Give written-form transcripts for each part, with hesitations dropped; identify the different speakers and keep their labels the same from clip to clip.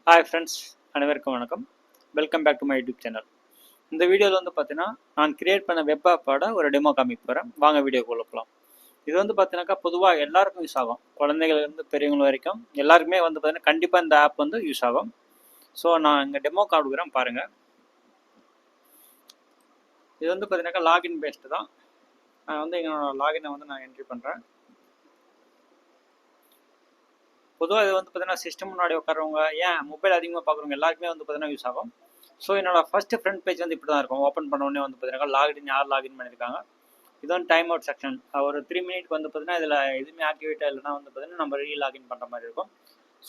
Speaker 1: Hi ஃப்ரெண்ட்ஸ், அனைவருக்கும் வணக்கம். Welcome back to my YouTube channel. இந்த வீடியோவில் வந்து பார்த்தீங்கன்னா நான் கிரியேட் பண்ண வெப் ஆப்போட ஒரு டெமோ காமிக்க போகிறேன். வாங்க வீடியோக்குள்ள போகலாம். இது வந்து பார்த்தீங்கன்னாக்கா பொதுவாக எல்லாருக்கும் யூஸ் ஆகும். குழந்தைகள்லேருந்து பெரியவங்க வரைக்கும் எல்லாருக்குமே வந்து பார்த்தீங்கன்னா கண்டிப்பாக இந்த ஆப் வந்து யூஸ் ஆகும். ஸோ நான் இங்கே டெமோ காமிக்கிறேன் பாருங்கள். இது வந்து பார்த்தீங்கன்னாக்கா லாகின் பேஸ்டு தான். நான் வந்து எங்களோட லாகினை வந்து நான் என்ட்ரி பண்ணுறேன். பொதுவாக இது வந்து பார்த்தீங்கன்னா சிஸ்டம் முன்னாடி உட்காரவங்க, ஏன் மொபைல் அதிகமாக பார்க்குறவங்க எல்லாருக்குமே வந்து பார்த்தீங்கன்னா யூஸ் ஆகும். ஸோ என்னோட ஃபர்ஸ்ட் ஃப்ரண்ட் பேஜ் வந்து இப்படி தான் இருக்கும். ஓப்பன் பண்ண உடனே வந்து பார்த்தீங்கன்னா லாகின் யார் லாகின் பண்ணியிருக்காங்க, இது வந்து டைம் அவுட் செக்ஷன். ஒரு 3 மினிட்க்கு வந்து பார்த்தீங்கன்னா இதில் எதுவுமே ஆக்டிவேட்டாக இல்லைனா வந்து பார்த்தீங்கன்னா நம்ம ரீலாகின் பண்ணுற மாதிரி இருக்கும்.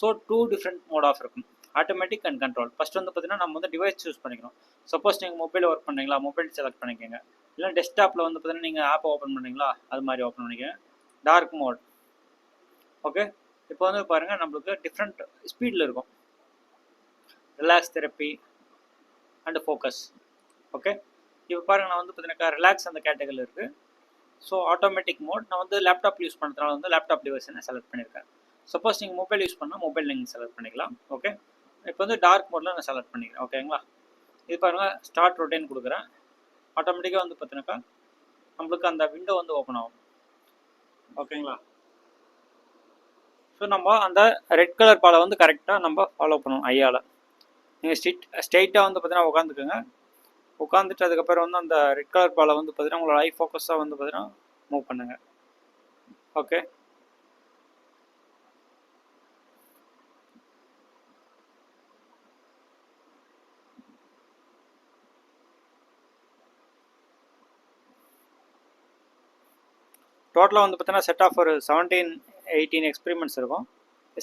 Speaker 1: ஸோ 2 டிஃப்ரெண்ட் மோட் ஆஃப் இருக்கும், ஆட்டோமேட்டிக் அண்ட் கண்ட்ரோல். ஃபர்ஸ்ட் வந்து பார்த்தீங்கன்னா நம்ம வந்து டிவைஸ் சூஸ் பண்ணிக்கணும். சப்போஸ் நீங்கள் மொபைல் ஒர்க் பண்ணுறீங்களா, மொபைல் செலக்ட் பண்ணிக்கோங்க. இல்லை டெஸ்க்டாப்பில் வந்து பார்த்தீங்கன்னா நீங்கள் ஆப்பை ஓப்பன் பண்ணுறீங்களா, அது மாதிரி ஓப்பன் பண்ணிக்கோங்க. Dark mode. ஓகே, இப்போ வந்து பாருங்கள் நம்மளுக்கு டிஃப்ரெண்ட் ஸ்பீடில் இருக்கும். Relax therapy and focus. Okay, இப்போ பாருங்கள் நான் வந்து பார்த்தீங்கன்னா ரிலாக்ஸ் அந்த கேட்டகரியில் இருக்குது. ஸோ ஆட்டோமேட்டிக் மோட் நான் வந்து லேப்டாப் யூஸ் பண்ணுறதுனால வந்து லேப்டாப் டிவைஸ் நான் செலக்ட் பண்ணியிருக்கேன். சப்போஸ் நீங்கள் மொபைல் யூஸ் பண்ணால் மொபைல் நீங்கள் செலக்ட் பண்ணிக்கலாம். ஓகே, இப்போ வந்து டார்க் மோடில் நான் செலக்ட் பண்ணிக்கிறேன். ஓகேங்களா, இது பாருங்கள் ஸ்டார்ட் ரொட்டேன் கொடுக்குறேன். ஆட்டோமேட்டிக்காக வந்து பார்த்தீங்கன்னாக்கா நம்மளுக்கு அந்த விண்டோ வந்து ஓப்பன் ஆகும். ஓகேங்களா, ஸோ நம்ம அந்த ரெட் கலர் பாலை வந்து கரெக்டாக நம்ம ஃபாலோ பண்ணணும் ஐயால். நீங்கள் ஸ்ட்ரெயிட்டாக வந்து பார்த்தீங்கன்னா உட்காந்துக்குங்க. உட்காந்துட்டு அதுக்கப்புறம் வந்து அந்த ரெட் கலர் பாலை வந்து பார்த்தீங்கன்னா உங்களோட ஐ ஃபோக்கஸாக வந்து பார்த்தீங்கன்னா மூவ் பண்ணுங்கள். ஓகே, டோட்டலாக வந்து பார்த்தீங்கன்னா செட் ஆஃப் ஒரு 17-18 எக்ஸ்பெரிமெண்ட்ஸ் இருக்கும்,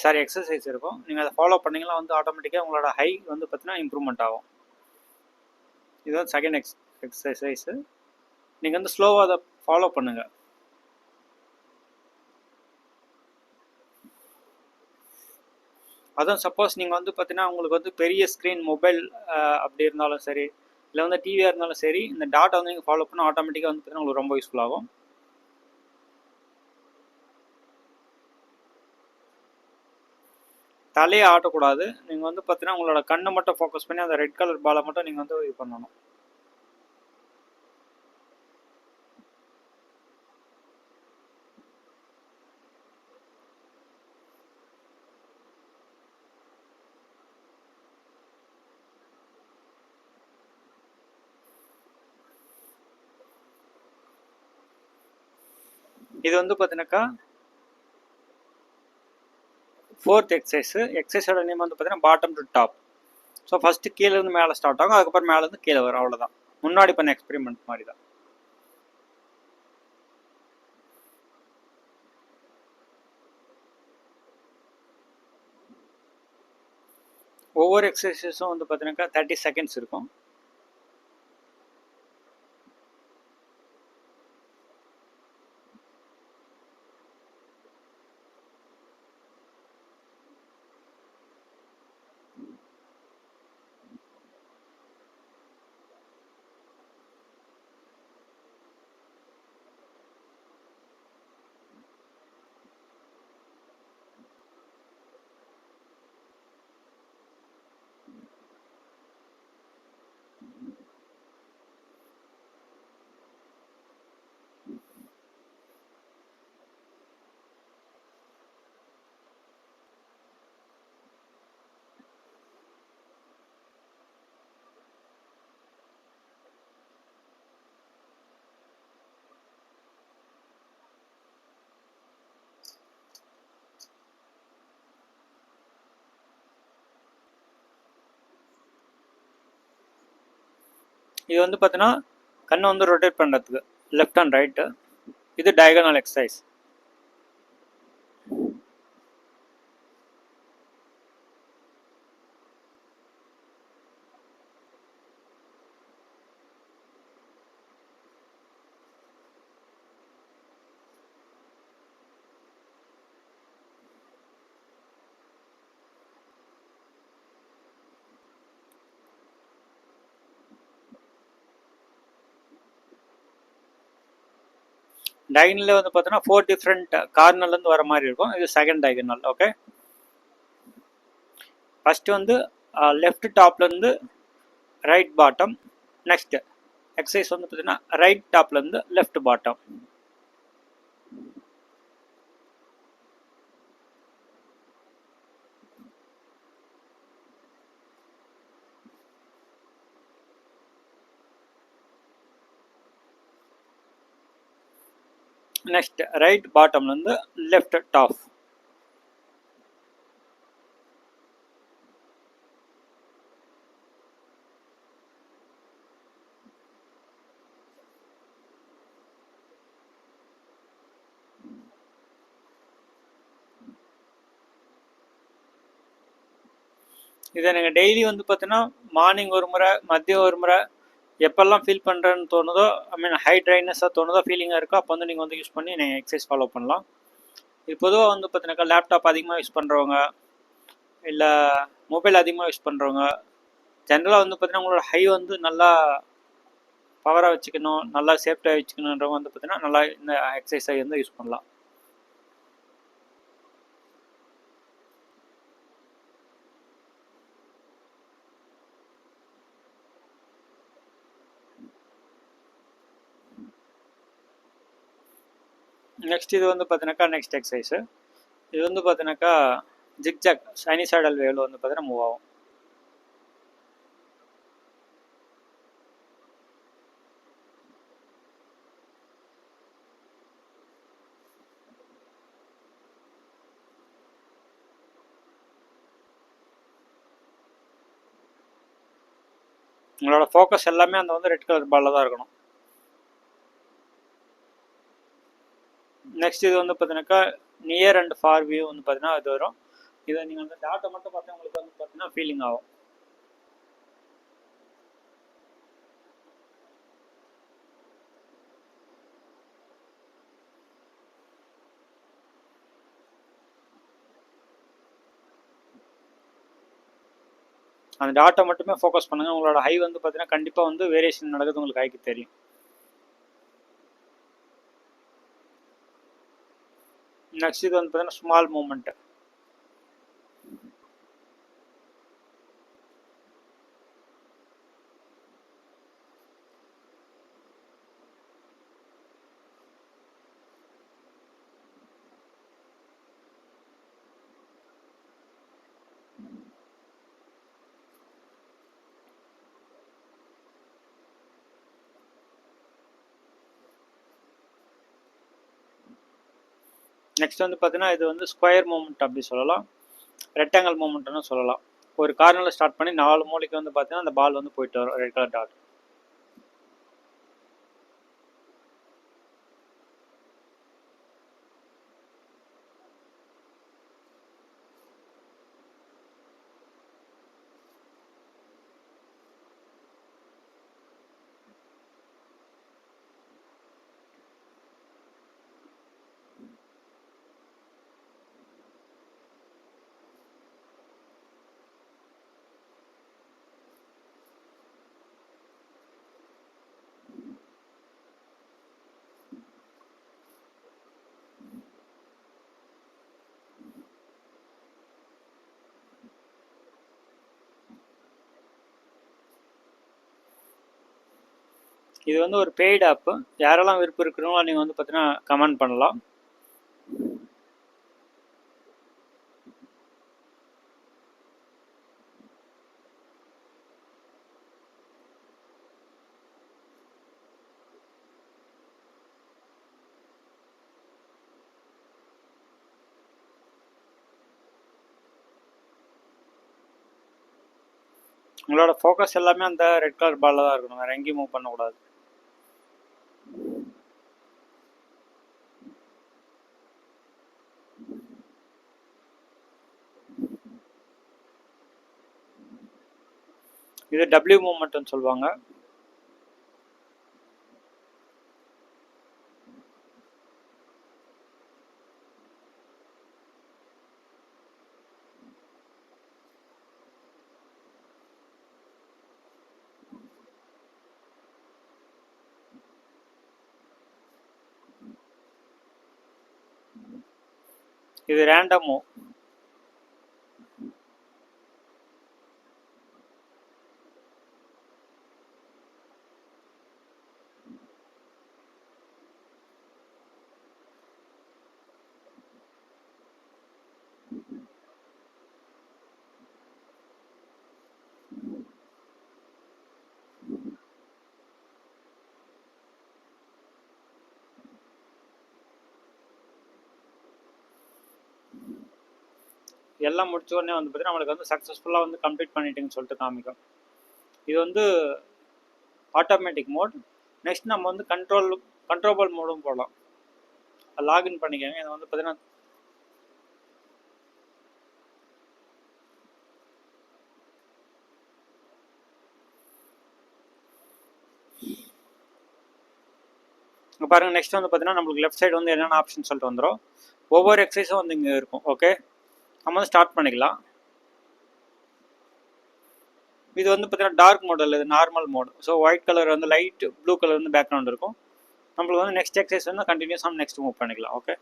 Speaker 1: சாரி எக்ஸசைஸ் இருக்கும். நீங்கள் அதை ஃபாலோ பண்ணிங்கன்னா வந்து ஆட்டோமேட்டிக்காக உங்களோட ஹை வந்து பார்த்தீங்கன்னா இம்ப்ரூவ்மெண்ட் ஆகும். இது வந்து செகண்ட் எக்ஸசைஸு. நீங்கள் வந்து ஸ்லோவாக அதை ஃபாலோ பண்ணுங்கள். அதுவும் சப்போஸ் நீங்கள் வந்து பார்த்தீங்கன்னா உங்களுக்கு வந்து பெரிய ஸ்க்ரீன் மொபைல் அப்படி இருந்தாலும் சரி, இல்லை வந்து டிவியாக இருந்தாலும் சரி, இந்த டாட்டை வந்து நீங்கள் ஃபாலோ பண்ணால் ஆட்டோமேட்டிக்காக வந்து பார்த்தீங்கன்னா உங்களுக்கு ரொம்ப யூஸ்ஃபுல் ஆகும். தலையை ஆட்டக்கூடாது. நீங்கள் வந்து பார்த்தீங்கன்னா உங்களோட கண்ணை மட்டும் ஃபோக்கஸ் பண்ணி அந்த ரெட் கலர் பாலை மட்டும் நீங்கள் வந்து இது பண்ணணும். இது வந்து பார்த்தீங்கன்னாக்கா 4th எக்ஸசைஸோட நேம் வந்து பார்த்தீங்கன்னா bottom to top. So first கீழேருந்து மேலே ஸ்டார்ட் ஆகும், அதுக்கப்புறம் மேலேருந்து கீழே வரும். அவ்வளோதான், முன்னாடி பண்ண எக்ஸ்பெரிமெண்ட் மாதிரி தான். ஒவ்வொரு எக்ஸசைஸும் வந்து பார்த்தீங்கன்னாக்கா 30 செகண்ட்ஸ் இருக்கும். இது வந்து பார்த்தீங்கன்னா கண்ணை வந்து ரொட்டேட் பண்ணுறதுக்கு லெஃப்ட் அண்ட் ரைட்டு. இது டயகனல் எக்ஸசைஸ். டயகனலில் வந்து பார்த்தீங்கன்னா 4 டிஃப்ரெண்ட் கார்னர்லேருந்து வர மாதிரி இருக்கும். இது செகண்ட் டயகனல். ஓகே, ஃபஸ்ட்டு வந்து லெஃப்ட் டாப்லேருந்து ரைட் பாட்டம். நெக்ஸ்ட் எக்ஸசைஸ் வந்து பார்த்தீங்கன்னா ரைட் டாப்லேருந்து லெஃப்ட் பாட்டம். நெக்ஸ்ட் ரைட் பாட்டம்லேருந்து லெஃப்ட் டாப். இதை நீங்கள் டெய்லி வந்து பார்த்தீங்கன்னா மார்னிங் ஒரு முறை, மதியம் ஒரு முறை, எப்பெல்லாம் ஃபீல் பண்ணுறேன்னு தோணுதோ, ஐ மீன் ஹை ட்ரைனஸாக தோணுதோ, ஃபீலிங்காக இருக்கோ, அப்போ வந்து நீங்கள் வந்து யூஸ் பண்ணி நீங்கள் எக்ஸசைஸ் ஃபாலோ பண்ணலாம். இது பொதுவாக வந்து பார்த்தீங்கன்னாக்கா லேப்டாப் அதிகமாக யூஸ் பண்ணுறவங்க, இல்லை மொபைல் அதிகமாக யூஸ் பண்ணுறவங்க, ஜென்ரலாக வந்து பார்த்தீங்கன்னா உங்களோட ஹை வந்து நல்லா பவராக வச்சுக்கணும், நல்லா சேஃப்டியாக வச்சுக்கணுன்றவங்க வந்து பார்த்தீங்கன்னா நல்லா இந்த எக்ஸசைஸை வந்து யூஸ் பண்ணலாம். நெக்ஸ்ட் இது வந்து பார்த்தீங்கன்னாக்கா நெக்ஸ்ட் எக்ஸசைஸு. இது வந்து பார்த்தீங்கன்னாக்கா ஜிக்ஜாக் சைனிசாய்டல் வேவ்ல வந்து பார்த்தீங்கன்னா மூவ் ஆகும். உங்களோட ஃபோக்கஸ் எல்லாமே அந்த வந்து ரெட் கலர் பாலில் தான் இருக்கணும். நெக்ஸ்ட் இது வந்து பார்த்தீங்கன்னாக்கா நியர் அண்ட் ஃபார் வியூ வந்து பார்த்தீங்கன்னா இது வரும். இதை நீங்கள் அந்த டாட்டை மட்டும் பார்த்தா உங்களுக்கு வந்து பார்த்தீங்கன்னா ஃபீலிங் ஆகும். அந்த டாட்டை மட்டுமே ஃபோக்கஸ் பண்ணுங்கள். உங்களோட ஹை வந்து பார்த்தீங்கன்னா கண்டிப்பாக வந்து வேரியேஷன் நடக்குது உங்களுக்கு ஹைக்கு தெரியும். நெக்ஸ்ட் இது வந்து பார்த்தீங்கன்னா ஸ்மால் மூமெண்ட். நெக்ஸ்ட் வந்து பார்த்தீங்கன்னா இது வந்து ஸ்கொயர் மூமெண்ட் அப்படி சொல்லலாம், ரெக்டாங்கிள் மூமெண்ட்னு சொல்லலாம். ஒரு கார்னரில் ஸ்டார்ட் பண்ணி 4 மூலைக்கு வந்து பார்த்தீங்கன்னா அந்த பால் வந்து போயிட்டு வரும் ரெட் கலர் டாட். இது வந்து ஒரு பெய்டு ஆப்பு. யாரெல்லாம் விருப்பம் இருக்கிறவங்களோ நீங்கள் வந்து பார்த்தீங்கன்னா கமெண்ட் பண்ணலாம். உங்களோட ஃபோக்கஸ் எல்லாமே அந்த ரெட் கலர் பாலில் தான் இருக்கணும், வேறு எங்கேயும் மூவ் பண்ணக்கூடாது. இது டபிள்யூ மூமெண்ட்னு சொல்லுவாங்க. இது ரேண்டம் மூவ். எல்லாம் முடிச்ச உடனே வந்து பார்த்தீங்கன்னா நம்மளுக்கு வந்து சக்ஸஸ்ஃபுல்லாக வந்து கம்ப்ளீட் பண்ணிட்டீங்கன்னு சொல்லிட்டு காமிக்கும். இது வந்து ஆட்டோமேட்டிக் மோட். நெக்ஸ்ட் நம்ம வந்து கண்ட்ரோலபிள் மோடும் போடலாம். லாகின் பண்ணிக்கோங்க. இது வந்து பார்த்தீங்கன்னா இங்கே பாருங்கள். நெக்ஸ்ட் வந்து பார்த்தீங்கன்னா நம்மளுக்கு லெஃப்ட் சைடு வந்து என்னென்ன ஆப்ஷன் சொல்லிட்டு வந்துடும். ஒவ்வொரு எக்ஸசைஸும் வந்து இங்கே இருக்கும். ஓகே, நம்ம வந்து ஸ்டார்ட் பண்ணிக்கலாம். இது வந்து பார்த்தீங்கன்னா டார்க் மோடில், இது normal mode. So white colour வந்து லைட் ப்ளூ கலர் வந்து பேக்ரவுண்ட் இருக்கும். நம்மளுக்கு வந்து நெக்ஸ்ட் எக்ஸசைஸ் வந்து கண்டினியூஸாக நெக்ஸ்ட் மூவ் பண்ணிக்கலாம். ஓகே,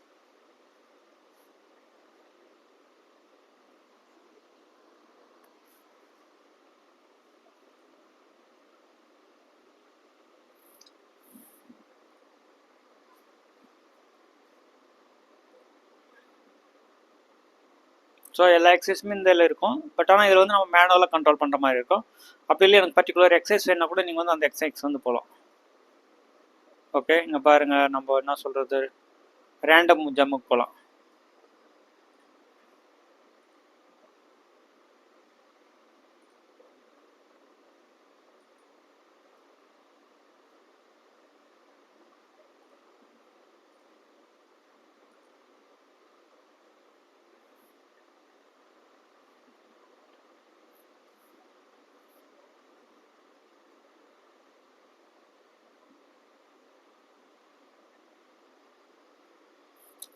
Speaker 1: ஸோ எல்லா எக்ஸசைஸுமே இந்த இதில் இருக்கும். பட் ஆனால் இதில் வந்து நம்ம மேனுவலாக கண்ட்ரோல் பண்ணுற மாதிரி இருக்கும். அப்படி இல்லை எனக்கு பர்டிகுலர் எக்ஸசைஸ் வேணால் கூட நீங்கள் வந்து அந்த எக்ஸசைஸ் வந்து போகலாம். ஓகே, இங்கே பாருங்கள், நம்ம என்ன சொல்கிறது, ரேண்டம் ஜம்முக்கு போகலாம்.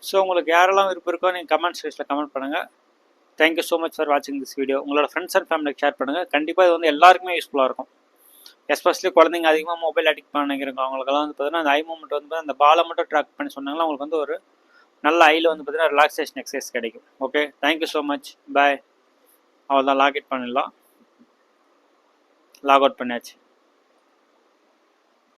Speaker 1: ஸோ உங்களுக்கு யாரெல்லாம் விருப்பம் இருக்கோ நீங்கள் கமெண்ட் செக்ஷனில் கமெண்ட் பண்ணுங்கள். தேங்க்யூ ஸோ மச் ஃபார் வாட்சிங் திஸ் வீடியோ. உங்களோட ஃப்ரெண்ட்ஸ் அண்ட் ஃபேமிலிக்கு ஷேர் பண்ணுங்கள். கண்டிப்பாக இது வந்து எல்லாருக்குமே யூஸ்ஃபுல்லாக இருக்கும். எஸ்பெஷலி குழந்தைங்க அதிகமாக மொபைல் அடிக்ட் பண்ணிக்கிறோங்க. அவங்களுக்கெல்லாம் வந்து பார்த்தீங்கன்னா அந்த ஐ மூமெண்ட் வந்து அந்த பாலை மட்டும் ட்ராக் பண்ணி சொன்னாங்கன்னா அவங்களுக்கு வந்து ஒரு நல்ல ஐயில் வந்து பார்த்தீங்கன்னா ரிலாக்ஸேஷன் எக்ஸசைஸ் கிடைக்கும். ஓகே, தேங்க்யூ ஸோ மச், பாய். அவ்வளோதான், லாக் அவுட் பண்ணிடலாம். லாக் அவுட் பண்ணியாச்சு.